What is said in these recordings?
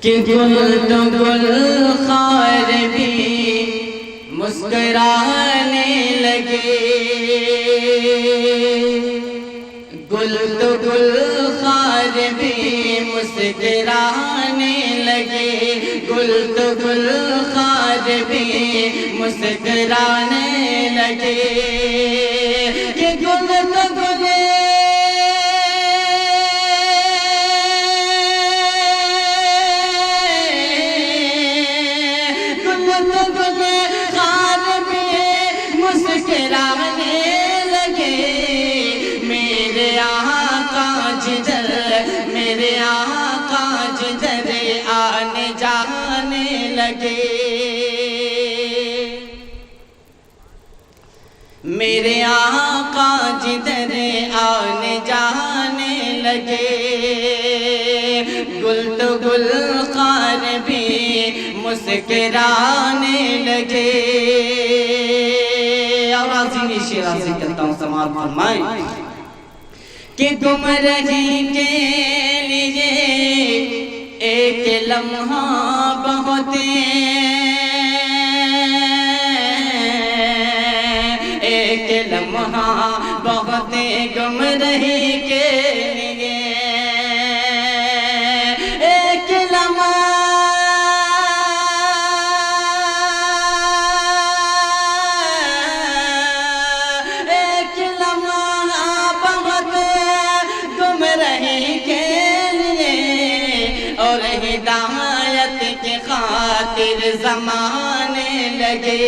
کہ گل تو گل خار بھی مسکرانے لگے، گل تو گل خار بھی مسکرانے لگے، گل تو گل خار بھی مسکرانے لگے، کہ گل تو گل میرے آقا جدھر آنے جانے لگے، گل تو گل خار بھی مسکرانے لگے۔ اور عظیم شعر عرض کرتا ہوں، سماعت فرمائیں کہ گمراہی کے لیے ایک لمحہ بہت، ایک لمحہ بہت گمراہی کے لیے، ایک لمحہ بہت گمراہی کے لیے، اور ہدایت کی خاطر زمانے لگے،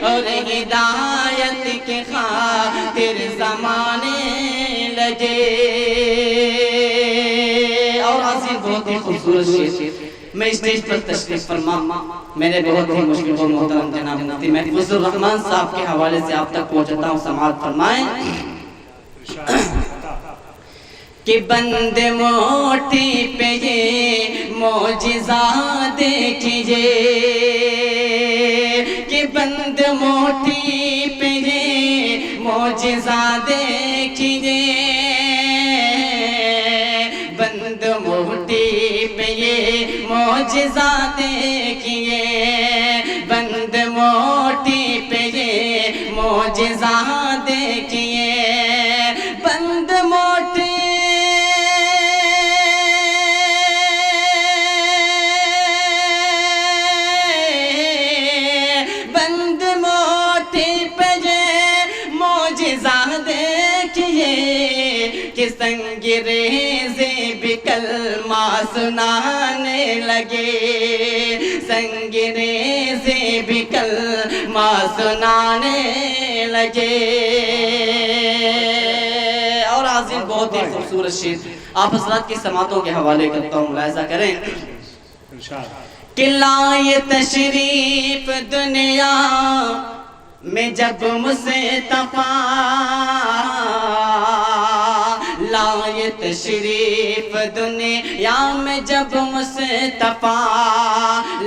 اور ہدایت کی خاطر زمانے لگے۔ اور عظیم بہت ہی خوبصورت شعر میں اسٹیج پر تشریف فرما میرے بہت ہی مشکل و محترم جناب مفتی محفوظ الرحمن صاحب کے حوالے سے آپ تک پہنچتا ہوں، سماعت فرمائیں کہ بند موٹی پہ یہ معجزہ دیکھیے، کہ بند موٹی پہ یہ معجزہ دیکھیے، بند موٹی پہ یہ معجزہ دیکھیے، بند موٹی پہ یہ معجزہ دیکھیے، بند موٹی کہ سنگ ریزے بھی کلمہ سنانے لگے، سنگ ریزے بھی کلمہ سنانے لگے۔ اور عظیم بہت ہی خوبصورت شعر آپ حضرات کی سماعتوں کے حوالے کرتا ہوں، ملاحظہ کریں کہ لائے تشریف دنیا میں جب مصطفیٰ، لائے تشریف دنیا میں جب مصطفیٰ،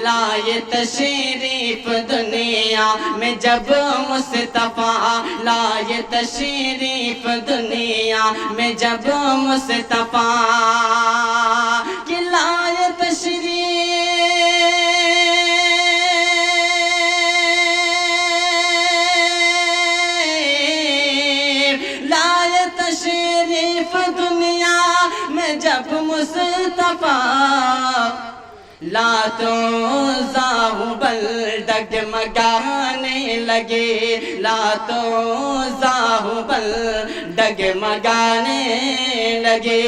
لائے تشریف دنیا میں جب مصطفیٰ، لائے تشریف دنیا میں جب مصطفیٰ، کہ لائے تشریف دنیا میں جب مصطفیٰ، لاتوں زاہبل ڈگمگانے لگے، لاتوں زاہبل ڈگمگانے لگے۔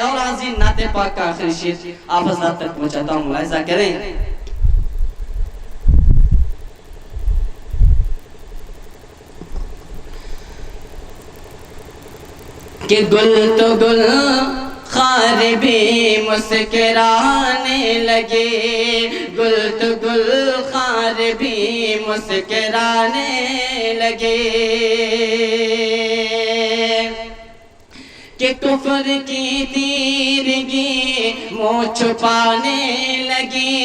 اور عظیم نعت پاک کا آخری شعر آپ حضرات تک پہنچاتا ہوں، ملاحظہ کریں کہ گل تو گل خار بھی مسکرانے لگے، گل تو گل خار بھی مسکرانے لگے، کہ کفر کی تیرگی منہ چھپانے لگی،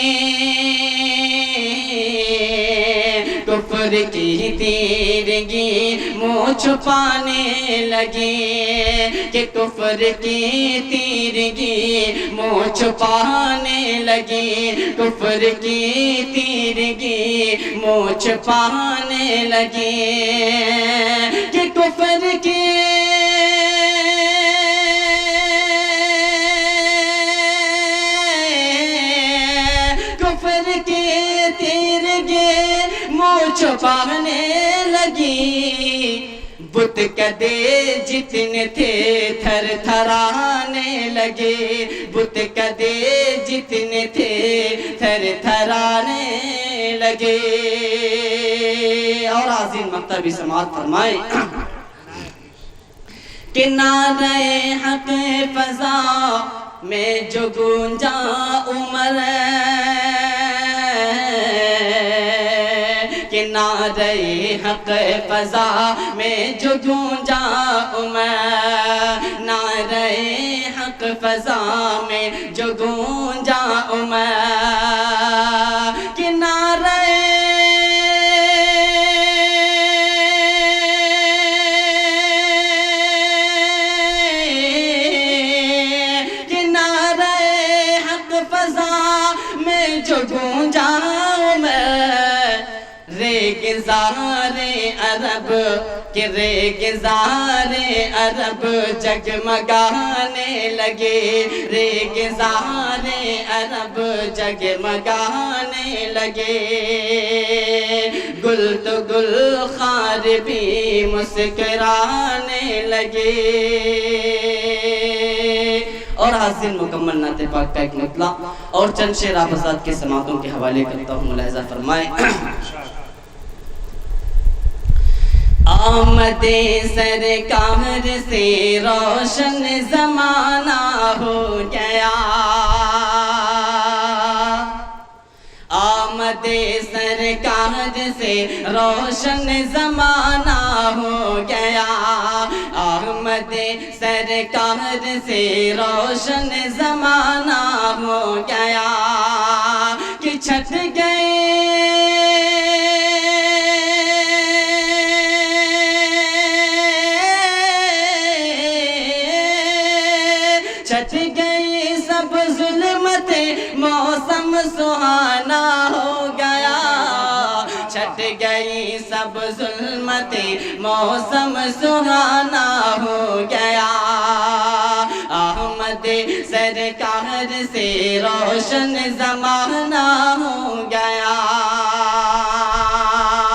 کفر کی تیرگی منہ چھپانے لگے کہ کفر کی تیرگی منہ چھپانے لگی کفر کی تیرگی منہ چھپانے لگی کہ کفر کی چھپانے لگی بت کدے جتنے تھے تھر تھرانے لگے بت کدے جتنے تھے تھر تھرانے لگے اور عظیم مکتب سماعت فرمائے کہ نعرہ حق فضا میں جو گونجا عمر کہ نعرہ حق فضا میں جو گونجا عمر نعرہ حق فضا میں جو گونجا عمر کہ نعرہ حق فضا میں جو گونجا ریگزار عرب کہ ریگزار عرب جگمگانے لگے ریگزار عرب جگمگانے لگے گل تو گل خار بھی مسکرانے لگے اور حاصل مکمل نعت پاک کا ایک مطلع اور چند شعر آپ حضرات کے سماعتوں کے حوالے کرتا ہوں ملاحظہ فرمائیں آمد سرکار سے روشن زمانہ ہو گیا آمد سرکار سے روشن زمانہ ہو گیا آمد سرکار سے روشن زمانہ ہو گیا کہ چھٹ گئے چھٹ گئی سب ظلمت موسم سہانا ہو گیا چھٹ گئی سب ظلمت موسم سہانا ہو گیا احمد سرکار سے روشن زمانہ ہو گیا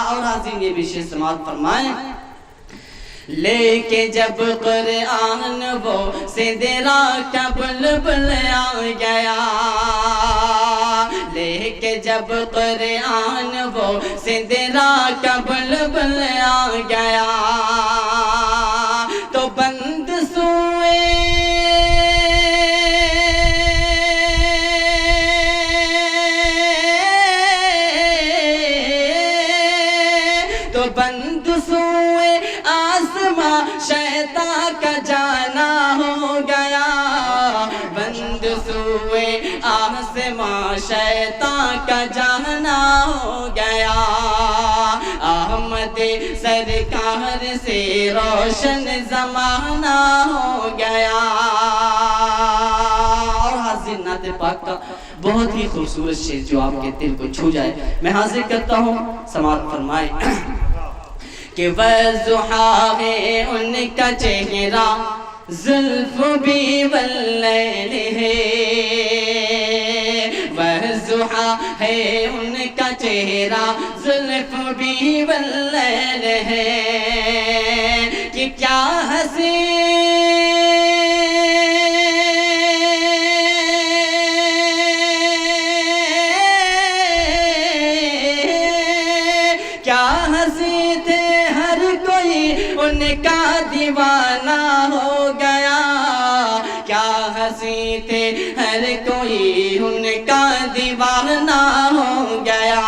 اور حاضرین یہ بھی شعر سماعت فرمائیں لے کے جب قرآن وہ سدرا کا بلبل آ گیا لے کے جب قرآن وہ سدرا کا بلبل آ گیا تو بند سوئے تو بند سوئے شیطان کا جانا ہو گیا بند سوئے آسماں شیطان کا جانا ہو گیا احمد سرکار سے روشن زمانہ ہو گیا اور حاضر نعت پاک کا بہت ہی خوبصورت شعر جو آپ کے دل کو چھو جائے میں حاضر کرتا ہوں سماعت فرمائے کہ وَالضُّحَىٰ ہے ان کا چہرہ زلف بھی واللیل ہے وَالضُّحَىٰ ہے ان کا چہرہ زلف بھی واللیل ہے کہ کیا ہنسی تھے ہر کوئی ان کا دیوانہ ہو گیا کیا ہنسی تھے ہر کوئی ان کا دیوانہ ہو گیا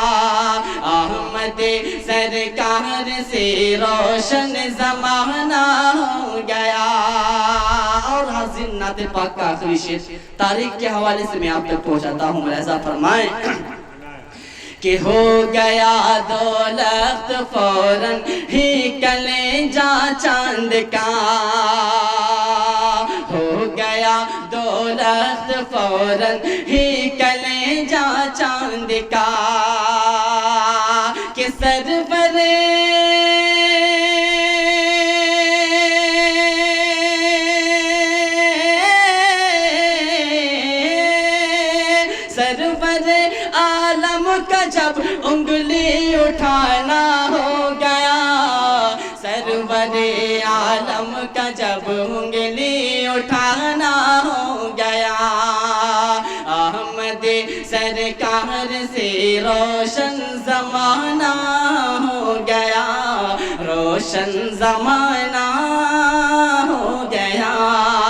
احمد سرکار سے روشن زمانہ ہو گیا اور حاضر نعت پاک کا آخری شعر تاریخ کے حوالے سے میں آپ تک پہنچاتا ہوں ملاحظہ فرمائیں کہ ہو گیا دولت فوراً ہی کلیجہ چاند کا، ہو گیا دولت فوراً ہی کلیجہ چاند کا، کہ سرورے عالم کا جب انگلی اٹھانا ہو گیا، سرور عالم کا جب انگلی اٹھانا ہو گیا، احمد سرکار سے روشن زمانہ ہو گیا، روشن زمانہ ہو گیا۔